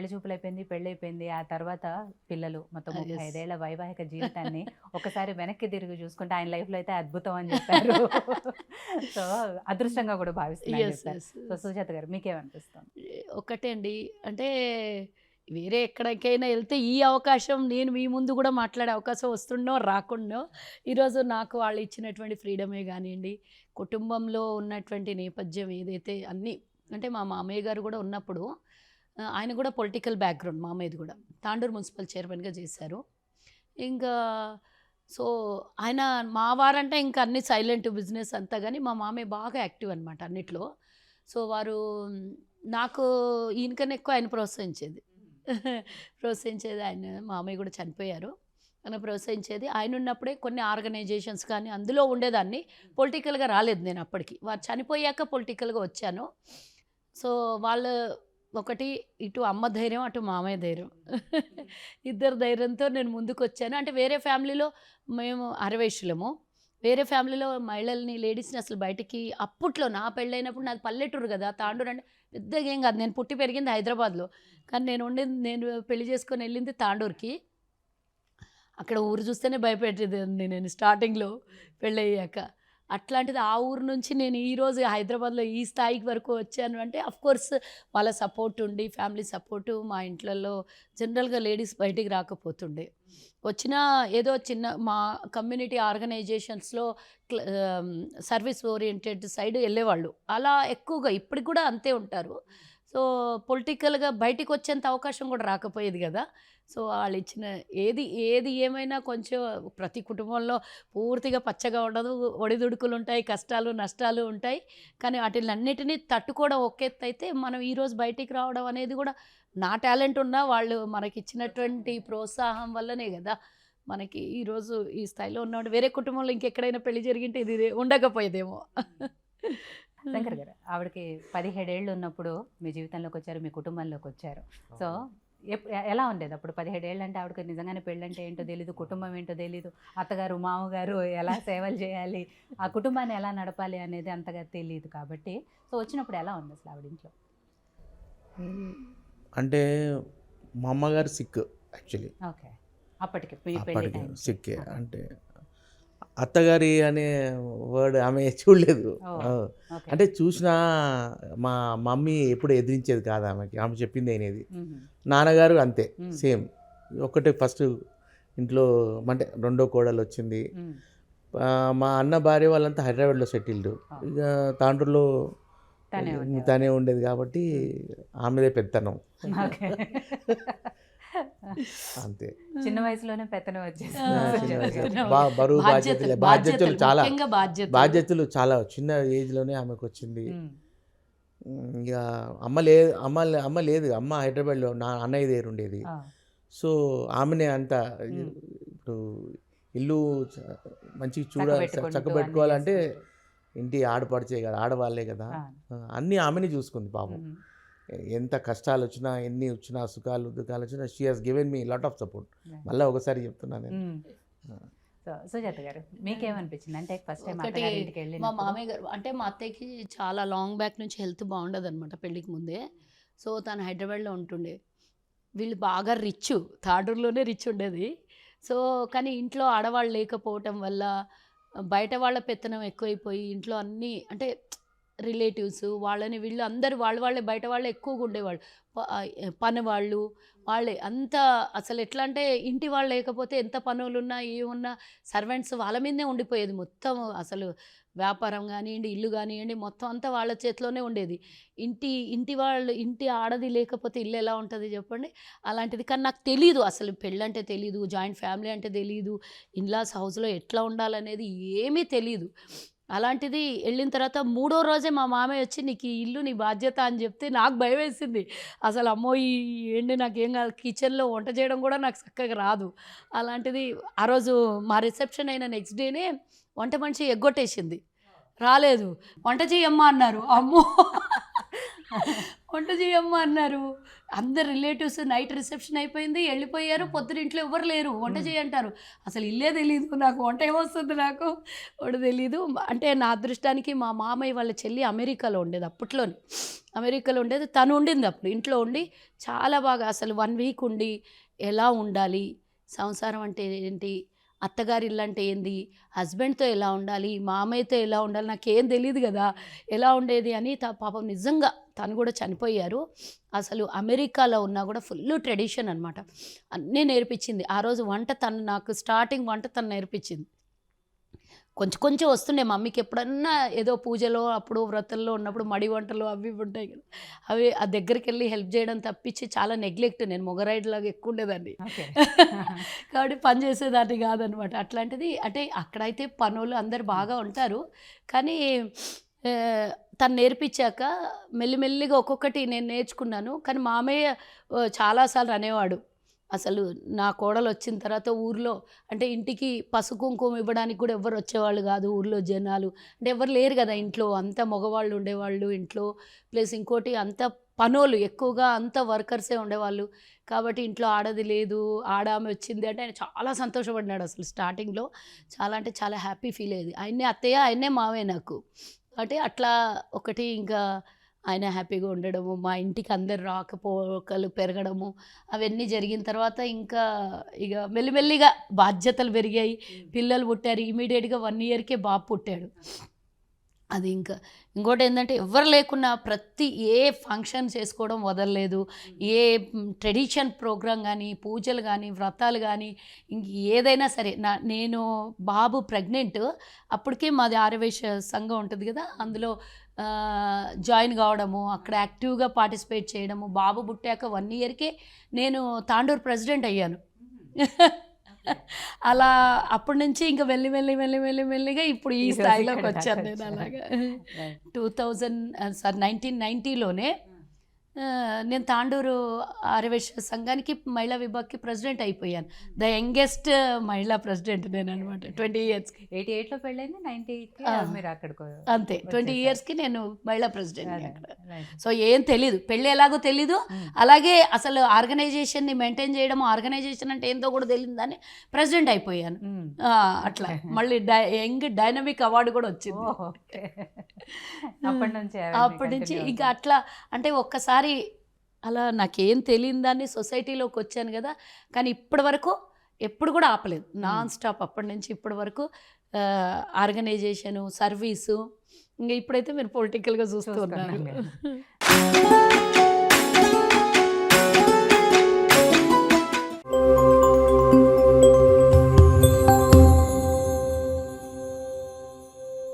పెళ్లి చూపులైపోయింది, పెళ్ళైపోయింది. ఆ తర్వాత పిల్లలు. మొత్తం ఎస్ 35 ఏళ్ల వైవాహిక జీవితాన్ని ఒకసారి వెనక్కి తిరిగి చూసుకుంటే ఆయన లైఫ్‌లో అయితే అద్భుతం అని చెప్పారు. సో, అదృష్టంగా కూడా భావిస్తున్నా అని ఎస్ చెప్పారు. ఎస్ సో, సుజాత గారు మీకేమనిపిస్తుంది? ఒకటే అండి. అంటే వేరే ఎక్కడికైనా వెళ్తే ఈ అవకాశం నేను మీ ముందు కూడా మాట్లాడే అవకాశం వస్తుండో రాకుండో ఈరోజు నాకు వాళ్ళు ఇచ్చినటువంటి ఫ్రీడమే కానివ్వండి, కుటుంబంలో ఉన్నటువంటి నేపథ్యం ఏదైతే అన్నీ అంటే మా మామయ్య గారు కూడా ఉన్నప్పుడు ఆయన కూడా పొలిటికల్ బ్యాక్గ్రౌండ్ మామయ్యది కూడా తాండూరు మున్సిపల్ చైర్మన్గా చేశారు. ఇంకా సో ఆయన మా వారంటే ఇంకా అన్ని సైలెంట్ బిజినెస్ అంతా, కానీ మా మామయ్య బాగా యాక్టివ్ అనమాట అన్నిట్లో. సో వారు నాకు ఈయనకన్నా ఎక్కువ ఆయన ప్రోత్సహించేది. ప్రోత్సహించేది ఆయన. మామయ్య కూడా చనిపోయారు. ఆయన ప్రోత్సహించేది. ఆయన ఉన్నప్పుడే కొన్ని ఆర్గనైజేషన్స్ కానీ అందులో ఉండేదాన్ని. పొలిటికల్గా రాలేదు నేను అప్పటికి. వారు చనిపోయాక పొలిటికల్గా వచ్చాను. సో వాళ్ళు ఒకటి ఇటు అమ్మ ధైర్యం, అటు మామయ్య ధైర్యం. ఇద్దరు ధైర్యంతో నేను ముందుకొచ్చాను. అంటే వేరే ఫ్యామిలీలో మేము అరవేషులము. వేరే ఫ్యామిలీలో మహిళల్ని, లేడీస్‌ని అసలు బయటికి అప్పట్లో నా పెళ్ళైనప్పుడు నాది పల్లెటూరు కదా! తాండూరు అంటే పెద్దగా ఏం కాదు. నేను పుట్టి పెరిగింది హైదరాబాద్‌లో. కానీ నేను పెళ్లి చేసుకొని వెళ్ళింది తాండూరుకి. అక్కడ ఊరు చూస్తేనే భయపెట్టేదాన్ని నేను స్టార్టింగ్‌లో పెళ్ళయ్యాక. అట్లాంటిది ఆ ఊరు నుంచి నేను ఈరోజు హైదరాబాద్‌లో ఈ స్థాయికి వరకు వచ్చాను అంటే ఆఫ్‌కోర్స్ వాళ్ళ సపోర్ట్ ఉండి, ఫ్యామిలీ సపోర్టు మా ఇంట్లల్లో జనరల్‌గా లేడీస్ బయటికి రాకపోతుండే. వచ్చినా ఏదో చిన్న మా కమ్యూనిటీ ఆర్గనైజేషన్స్‌లో సర్వీస్ ఓరియెంటెడ్ సైడ్ వెళ్ళేవాళ్ళు. అలా ఎక్కువగా ఇప్పటికి కూడా అంతే ఉంటారు. సో పొలిటికల్‌గా బయటికి వచ్చేంత అవకాశం కూడా రాకపోయేది కదా! సో వాళ్ళు ఇచ్చిన ఏది ఏమైనా కొంచెం ప్రతి కుటుంబంలో పూర్తిగా పచ్చగా ఉండదు. ఒడిదుడుకులు ఉంటాయి, కష్టాలు, నష్టాలు ఉంటాయి. కానీ వాటిలన్నిటిని తట్టుకోవడం ఒక ఎత్తు అయితే, మనం ఈరోజు బయటికి రావడం అనేది కూడా నా టాలెంట్ ఉన్నా వాళ్ళు మనకిచ్చినటువంటి ప్రోత్సాహం వల్లనే కదా! మనకి ఈరోజు ఈ స్థాయిలో ఉన్నాడు. వేరే కుటుంబంలో ఇంకెక్కడైనా పెళ్లి జరిగింటే ఇది ఉండకపోయేదేమో. శంకర్ గారు, ఆవిడకి 17 ఏళ్ళు ఉన్నప్పుడు మీ జీవితంలోకొచ్చారు, మీ కుటుంబంలోకొచ్చారు. సో, ఎలా ఉండేది అప్పుడు? 17 ఏళ్ళు అంటే ఆవిడకి నిజంగానే పెళ్ళంటే ఏంటో తెలీదు, కుటుంబం ఏంటో తెలీదు, అత్తగారు, మామగారు ఎలా సేవలు చేయాలి, ఆ కుటుంబాన్ని ఎలా నడపాలి అనేది అంతగా తెలీదు కాబట్టి, సో వచ్చినప్పుడు ఎలా ఉంది అసలు ఆవిడ ఇంట్లో? అంటే మా అమ్మగారు సిక్ యాక్చువల్లీ. ఓకే. అప్పటికి మీ పెళ్లి అప్పటికి టైంకి. సిక్కే. అంటే అత్తగారి అనే వర్డ్ ఆమె చూడలేదు. ఓ, ఆ, ఓకే. అంటే చూసినా మా మమ్మీ ఎప్పుడు ఎదిరించేది కాదు ఆమెకి. ఆమె చెప్పింది అయినది. మ్మ్. నాన్నగారు అంతే మ్మ్. సేమ్. ఒకటే ఫస్ట్ ఇంట్లో అంటే రెండో కోడలు వచ్చింది. మ్మ్. మా అన్న భార్య వాళ్ళంతా హైదరాబాద్లో సెటిల్డ్. ఆ. ఇక తాండ్రులో తనే ఉండేవారు. తనే ఉండేది కాబట్టి ఆమెదే పెత్తనం ఓకే. అంతే. చిన్న వయసులోనే పెత్తనం వచ్చేసి చిన్న వయసులో బరువు బాధ్యతలు చాలా ముఖ్యంగా బాధ్యతలు చాలా చిన్న ఏజ్లోనే ఆమెకు వచ్చింది. ఇక అమ్మ లేదు. అమ్మ హైదరాబాద్లో నా అన్నయ్య దగ్గర ఉండేది. సో ఆమెనే అంతా ఇప్పుడు ఇల్లు మంచిగా చక్కబెట్టుకోవాలంటే ఇంటి ఆడపడిచే కదా, ఆడవాళ్ళే కదా, అన్నీ ఆమెనే చూసుకుంది పాపం. ఎంత కష్టాలు వచ్చినా, ఎన్ని వచ్చినా, సుఖాలు దుఃఖాలు వచ్చినా, she has given me lot of support. మళ్ళీ ఒకసారి చెప్తున్నాను నేను. సుజాత గారు, మీకేమనిపించింది? అంటే ఫస్ట్ టైం ఒకటి అత్తగారింటికి మా వెళ్ళినప్పుడు మామయ్య గారు అంటే మా అత్తయ్యకి చాలా లాంగ్ బ్యాక్ నుంచి హెల్త్ బాగుండదు అనమాట పెళ్ళికి ముందే. సో తను హైదరాబాద్లో ఉంటుండే. వీళ్ళు బాగా రిచ్, తాడూరులోనే రిచ్ ఉండేది. సో కానీ ఇంట్లో ఆడవాళ్ళు లేకపోవటం వల్ల బయట వాళ్ళ పెత్తనం ఎక్కువైపోయి ఇంట్లో అన్నీ అంటే రిలేటివ్స్ వాళ్ళని వీళ్ళు అందరూ వాళ్ళే బయట వాళ్ళే ఎక్కువగా ఉండేవాళ్ళు. పని వాళ్ళు వాళ్ళే అంతా. అసలు ఎట్లా అంటే ఇంటి వాళ్ళు లేకపోతే ఎంత పనులున్నా ఏమున్నా సర్వెంట్స్ వాళ్ళ మీదనే ఉండిపోయేది మొత్తం. అసలు వ్యాపారం కానివ్వండి, ఇల్లు కానివ్వండి, మొత్తం అంతా వాళ్ళ చేతిలోనే ఉండేది. ఇంటి ఆడది లేకపోతే ఇల్లు ఎలా ఉంటుంది చెప్పండి. అలాంటిది. కానీ నాకు తెలీదు అసలు పెళ్ళంటే తెలీదు, జాయింట్ ఫ్యామిలీ అంటే తెలీదు, ఇన్లాస్ హౌస్లో ఎట్లా ఉండాలనేది ఏమీ తెలీదు. అలాంటిది వెళ్ళిన తర్వాత మూడో రోజే మా మామయ్య వచ్చి నీకు ఈ ఇల్లు నీ బాధ్యత అని చెప్తే నాకు భయం వేసింది. అసలు అమ్మో ఏంటి నాకేం కాదు, కిచెన్లో వంట చేయడం కూడా నాకు చక్కగా రాదు. అలాంటిది ఆ రోజు మా రిసెప్షన్ అయిన నెక్స్ట్ డేనే వంట మనిషి ఎగ్గొట్టేసింది, రాలేదు. వంట చేయమ్మా అన్నారు. అమ్మో వంట చేయమ్మా అన్నారు. అందరు రిలేటివ్స్ నైట్ రిసెప్షన్ అయిపోయింది, వెళ్ళిపోయారు. పొద్దున ఇంట్లో ఎవరు లేరు, వంట చేయంటారు. అసలు ఇల్లే తెలీదు నాకు, వంట ఏమొస్తుంది నాకు వంట తెలీదు. అంటే నా అదృష్టానికి మా మామయ్య వాళ్ళ చెల్లి అమెరికాలో ఉండేది, అప్పట్లోనే అమెరికాలో ఉండేది. తను ఉండింది అప్పుడు ఇంట్లో ఉండి చాలా బాగా అసలు 1 వీక్ ఉండి ఎలా ఉండాలి, సంసారం అంటే ఏంటి, అత్తగారి ఇల్లు అంటే ఏంది, హస్బెండ్తో ఎలా ఉండాలి, మామయ్యతో ఎలా ఉండాలి, నాకేం తెలియదు కదా ఎలా ఉండేది అని. పాపం నిజంగా తను కూడా చనిపోయారు. అసలు అమెరికాలో ఉన్నా కూడా ఫుల్ ట్రెడిషన్ అనమాట, అన్నీ నేర్పించింది. ఆ రోజు వంట తను నాకు స్టార్టింగ్ వంట తను నేర్పించింది. కొంచెం కొంచెం వస్తుండే మమ్మీకి, ఎప్పుడన్నా ఏదో పూజలో అప్పుడు వ్రతంలో ఉన్నప్పుడు మడి వంటలు అవి ఉంటాయి కదా, అవి ఆ దగ్గరికి వెళ్ళి హెల్ప్ చేయడం తప్పించి చాలా నెగ్లెక్ట్. నేను మొగరైడ్లాగా ఎక్కువ ఉండేదాన్ని కాబట్టి పని చేసేదాన్ని కాదనమాట. అట్లాంటిది అంటే అక్కడైతే పనులు అందరు బాగా ఉంటారు, కానీ తను నేర్పించాక మెల్లిమెల్లిగా ఒక్కొక్కటి నేను నేర్చుకున్నాను. కానీ మామయ్య చాలాసార్లు అనేవాడు, అసలు నా కోడలు వచ్చిన తర్వాత ఊర్లో అంటే ఇంటికి పసుపు కుంకుమ ఇవ్వడానికి కూడా ఎవరు వచ్చేవాళ్ళు కాదు, ఊర్లో జనాలు అంటే ఎవరు లేరు కదా ఇంట్లో, అంతా మగవాళ్ళు ఉండేవాళ్ళు ఇంట్లో. ప్లస్ ఇంకోటి అంత పనోళ్ళు ఎక్కువగా, అంత వర్కర్సే ఉండేవాళ్ళు. కాబట్టి ఇంట్లో ఆడది లేదు, ఆడామె వచ్చింది అంటే ఆయన చాలా సంతోషపడినాడు అసలు స్టార్టింగ్లో. చాలా అంటే చాలా హ్యాపీ ఫీల్ అయ్యేది. ఆయన్నే అత్తయ్య, ఆయన్నే మావే నాకు. అంటే అట్లా ఒకటి ఇంకా ఆయన హ్యాపీగా ఉండడము, మా ఇంటికి అందరు రాకపోకలు పెరగడము, అవన్నీ జరిగిన తర్వాత ఇంకా ఇక మెల్లిమెల్లిగా బాధ్యతలు పెరిగాయి, పిల్లలు పుట్టారు. ఇమీడియట్గా 1 ఇయర్కే బాబు పుట్టాడు. అది ఇంకా ఇంకోటి ఏంటంటే ఎవరు లేకున్నా ప్రతి ఏ ఫంక్షన్ చేసుకోవడం వదలలేదు, ఏ ట్రెడిషన్ ప్రోగ్రాం కానీ, పూజలు కానీ, వ్రతాలు కానీ, ఇంక ఏదైనా సరే. నేను బాబు ప్రెగ్నెంట్ అప్పటికే మాది ఆర్యవైశ్య సంఘం ఉంటుంది కదా, అందులో జాయిన్ కావడము, అక్కడ యాక్టివ్గా పార్టిసిపేట్ చేయడము. బాబు పుట్టాక 1 ఇయర్కే నేను తాండూరు ప్రెసిడెంట్ అయ్యాను. అలా అప్పటి నుంచి ఇంకా మెల్లిగా ఇప్పుడు ఈ స్థాయిలోకి వచ్చాను నేను. అలాగా 1990లోనే నేను తాండూరు ఆర్యవైశ్య సంఘానికి మహిళా విభాగ్కి ప్రెసిడెంట్ అయిపోయాను. ద యంగెస్ట్ మహిళా ప్రెసిడెంట్ నేను అనమాట. 20 ఇయర్స్కి. 88లో పెళ్ళైంది, 98కి మీరు అక్కడికి అంతే 20 ఇయర్స్కి నేను మహిళా ప్రెసిడెంట్ అక్కడ. సో ఏం తెలీదు, పెళ్ళి ఎలాగో తెలీదు, అలాగే అసలు ఆర్గనైజేషన్ని మెయింటైన్ చేయడం, ఆర్గనైజేషన్ అంటే ఏందో కూడా తెలియదని ప్రెసిడెంట్ అయిపోయాను. అట్లా మళ్ళీ యంగ్ డైనమిక్ అవార్డు కూడా వచ్చింది అప్పటి నుంచి. ఇంకా అట్లా అంటే ఒక్కసారి అలా నాకేం తెలియని దాన్ని సొసైటీలోకి వచ్చాను కదా, కానీ ఇప్పటి వరకు ఎప్పుడు కూడా ఆపలేదు, నాన్ స్టాప్ అప్పటి నుంచి ఇప్పటి వరకు ఆర్గనైజేషను, సర్వీసు. ఇంకా ఇప్పుడైతే మీరు పొలిటికల్గా చూస్తూ ఉన్నారు.